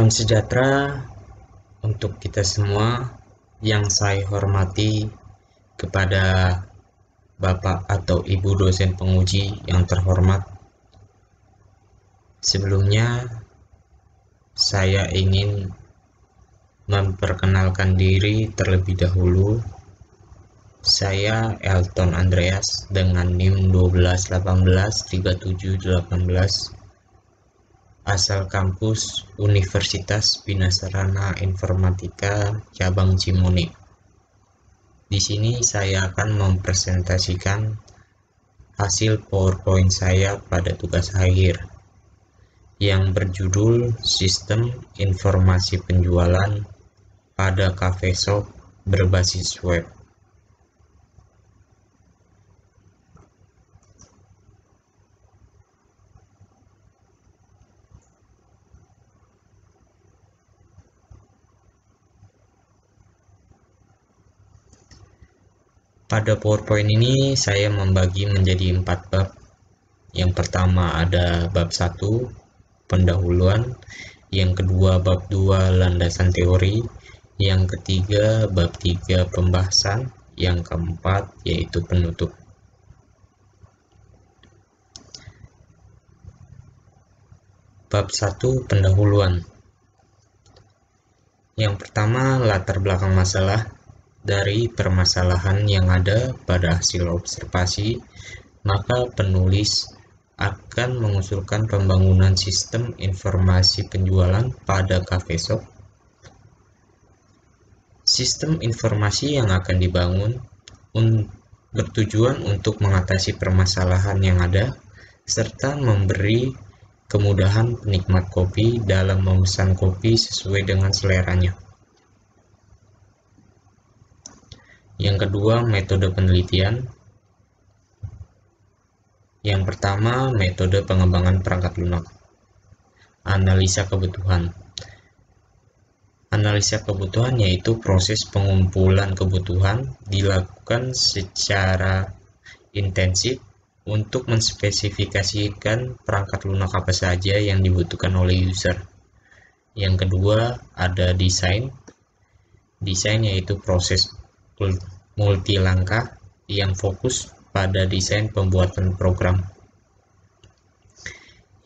Salam sejahtera untuk kita semua. Yang saya hormati kepada Bapak atau Ibu dosen penguji yang terhormat. Sebelumnya, saya ingin memperkenalkan diri terlebih dahulu. Saya Elton Andreas dengan NIM 12183718, asal kampus Universitas Bina Sarana Informatika Cabang Cimone. Di sini saya akan mempresentasikan hasil PowerPoint saya pada tugas akhir yang berjudul Sistem Informasi Penjualan pada Cafe Shop berbasis web. Pada PowerPoint ini saya membagi menjadi 4 bab. Yang pertama ada bab 1, pendahuluan. Yang kedua bab 2, landasan teori. Yang ketiga bab 3, pembahasan. Yang keempat yaitu penutup. Bab 1, pendahuluan. Yang pertama, latar belakang masalah. Dari permasalahan yang ada pada hasil observasi, maka penulis akan mengusulkan pembangunan sistem informasi penjualan pada cafe shop. Sistem informasi yang akan dibangun bertujuan untuk mengatasi permasalahan yang ada, serta memberi kemudahan penikmat kopi dalam memesan kopi sesuai dengan seleranya. Yang kedua, metode penelitian. Yang pertama, metode pengembangan perangkat lunak. Analisa kebutuhan. Analisa kebutuhan yaitu proses pengumpulan kebutuhan dilakukan secara intensif untuk menspesifikasikan perangkat lunak apa saja yang dibutuhkan oleh user. Yang kedua, ada desain. Desain yaitu proses multi langkah yang fokus pada desain pembuatan program.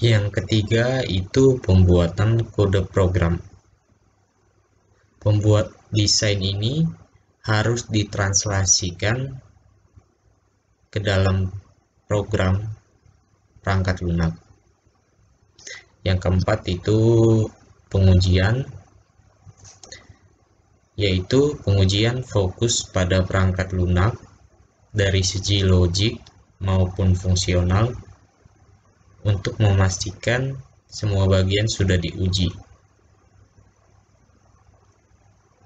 Yang ketiga itu pembuatan kode program. Pembuat desain ini harus ditranslasikan ke dalam program perangkat lunak. Yang keempat itu pengujian, yaitu pengujian fokus pada perangkat lunak dari segi logik maupun fungsional untuk memastikan semua bagian sudah diuji.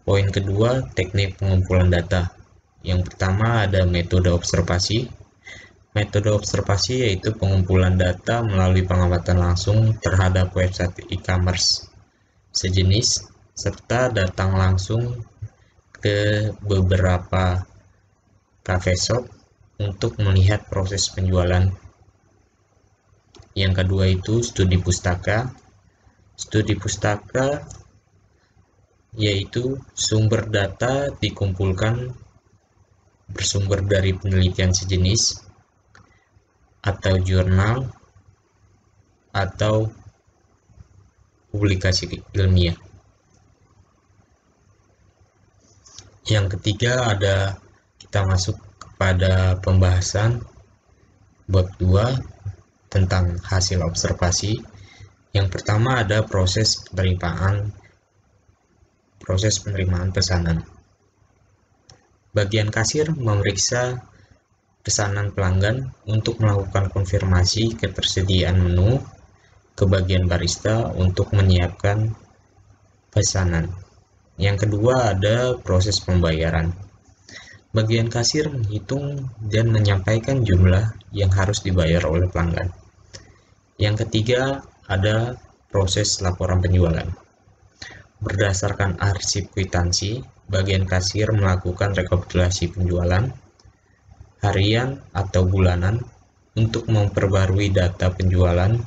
Poin kedua, teknik pengumpulan data. Yang pertama ada metode observasi. Metode observasi yaitu pengumpulan data melalui pengamatan langsung terhadap website e-commerce sejenis, serta datang langsung ke beberapa cafe shop untuk melihat proses penjualan. Yang kedua itu studi pustaka. Studi pustaka yaitu sumber data dikumpulkan bersumber dari penelitian sejenis atau jurnal atau publikasi ilmiah. Yang ketiga ada kita masuk kepada pembahasan bab 2 tentang hasil observasi. Yang pertama ada proses penerimaan pesanan. Bagian kasir memeriksa pesanan pelanggan untuk melakukan konfirmasi ketersediaan menu ke bagian barista untuk menyiapkan pesanan. Yang kedua ada proses pembayaran. Bagian kasir menghitung dan menyampaikan jumlah yang harus dibayar oleh pelanggan. Yang ketiga ada proses laporan penjualan. Berdasarkan arsip kwitansi, bagian kasir melakukan rekapitulasi penjualan harian atau bulanan untuk memperbarui data penjualan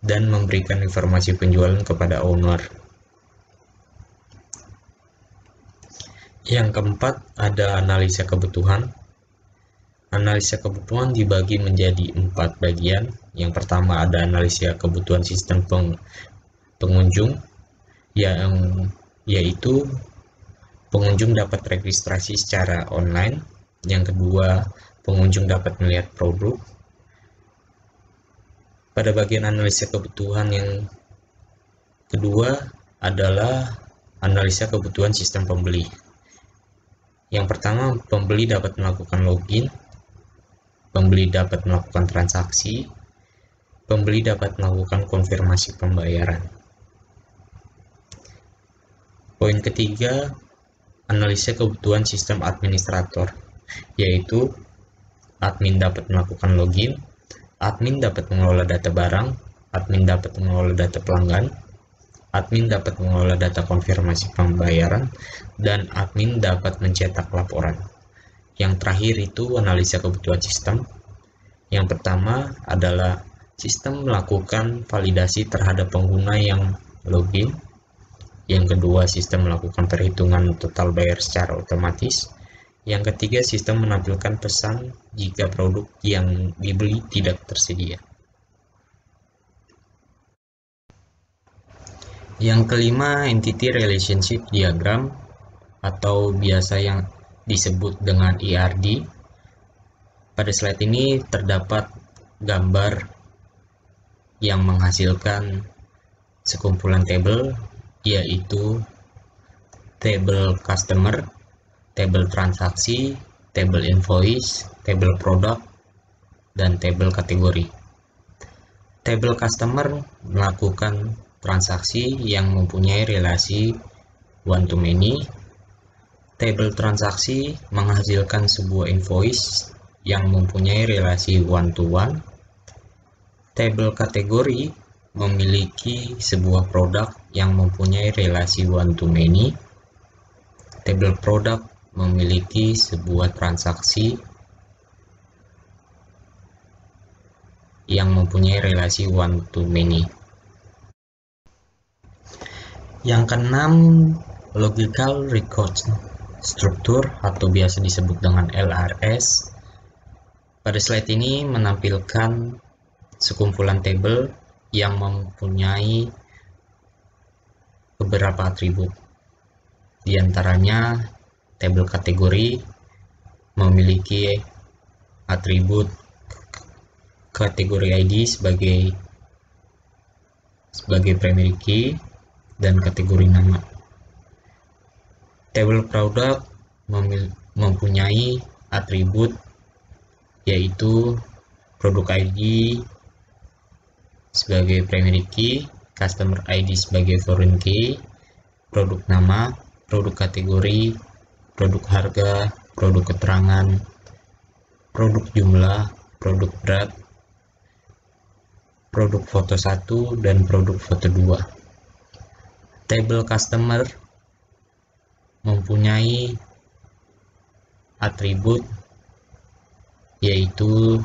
dan memberikan informasi penjualan kepada owner. Yang keempat ada analisa kebutuhan. Analisa kebutuhan dibagi menjadi 4 bagian. Yang pertama ada analisa kebutuhan sistem pengunjung, yaitu pengunjung dapat registrasi secara online. Yang kedua, pengunjung dapat melihat produk. Pada bagian analisa kebutuhan yang kedua adalah analisa kebutuhan sistem pembeli. Yang pertama, pembeli dapat melakukan login, pembeli dapat melakukan transaksi, pembeli dapat melakukan konfirmasi pembayaran. Poin ketiga, analisa kebutuhan sistem administrator, yaitu admin dapat melakukan login, admin dapat mengelola data barang, admin dapat mengelola data pelanggan, admin dapat mengelola data konfirmasi pembayaran, dan admin dapat mencetak laporan. Yang terakhir itu analisa kebutuhan sistem. Yang pertama adalah sistem melakukan validasi terhadap pengguna yang login. Yang kedua, sistem melakukan perhitungan total bayar secara otomatis. Yang ketiga, sistem menampilkan pesan jika produk yang dibeli tidak tersedia. Yang kelima, Entity Relationship Diagram atau biasa yang disebut dengan ERD. Pada slide ini terdapat gambar yang menghasilkan sekumpulan tabel, yaitu tabel customer, tabel transaksi, tabel invoice, tabel produk, dan tabel kategori. Tabel customer melakukan transaksi yang mempunyai relasi one to many. Tabel transaksi menghasilkan sebuah invoice yang mempunyai relasi one to one. Tabel kategori memiliki sebuah produk yang mempunyai relasi one to many. Tabel produk memiliki sebuah transaksi yang mempunyai relasi one to many. Yang keenam, Logical Record Structure atau biasa disebut dengan LRS. Pada slide ini menampilkan sekumpulan tabel yang mempunyai beberapa atribut. Di antaranya, tabel kategori memiliki atribut kategori ID sebagai primary key dan kategori nama. Tabel produk mempunyai atribut yaitu produk ID sebagai primary key, customer ID sebagai foreign key, produk nama, produk kategori, produk harga, produk keterangan, produk jumlah, produk berat, produk foto 1, dan produk foto 2. Tabel customer mempunyai atribut yaitu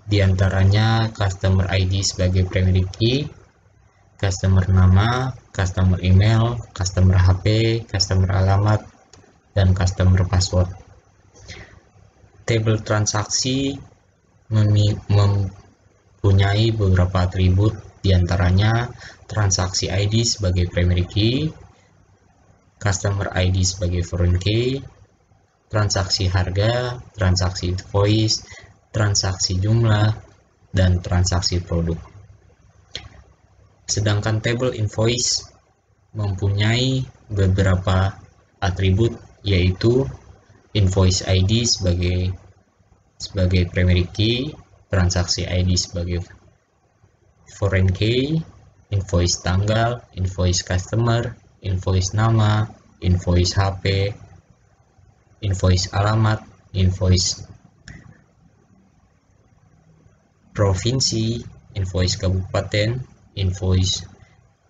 diantaranya customer ID sebagai primary key, customer nama, customer email, customer HP, customer alamat, dan customer password. Tabel transaksi mempunyai beberapa atribut, diantaranya transaksi ID sebagai primary key, customer ID sebagai foreign key, transaksi harga, transaksi invoice, transaksi jumlah, dan transaksi produk. Sedangkan tabel invoice mempunyai beberapa atribut, yaitu invoice ID sebagai primary key, transaksi ID sebagai foreign key, invoice tanggal, invoice customer, invoice nama, invoice HP, invoice alamat, invoice provinsi, invoice kabupaten, invoice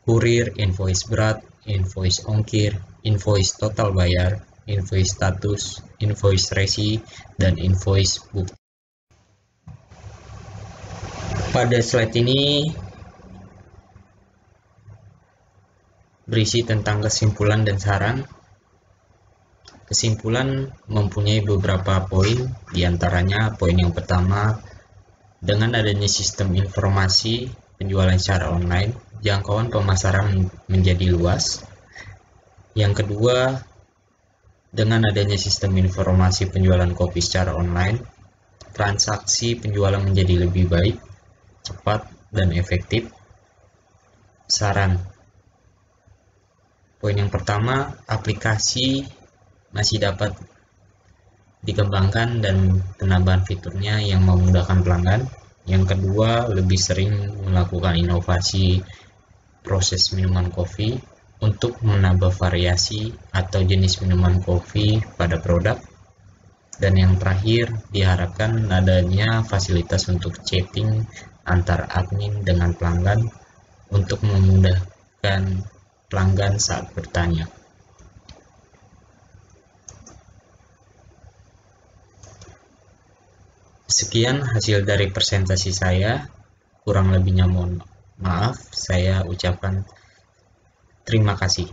kurir, invoice berat, invoice ongkir, invoice total bayar, invoice status, invoice resi, dan invoice bukti. Pada slide ini berisi tentang kesimpulan dan saran. Kesimpulan mempunyai beberapa poin, diantaranya poin yang pertama, dengan adanya sistem informasi penjualan secara online, jangkauan pemasaran menjadi luas. Yang kedua, dengan adanya sistem informasi penjualan kopi secara online, transaksi penjualan menjadi lebih baik, cepat, dan efektif. Saran. Poin yang pertama, aplikasi masih dapat dikembangkan dan penambahan fiturnya yang memudahkan pelanggan. Yang kedua, lebih sering melakukan inovasi proses minuman kopi untuk menambah variasi atau jenis minuman kopi pada produk. Dan yang terakhir, diharapkan adanya fasilitas untuk chatting antar admin dengan pelanggan untuk memudahkan pelanggan saat bertanya. Sekian hasil dari presentasi saya, kurang lebihnya mohon maaf, saya ucapkan terima kasih.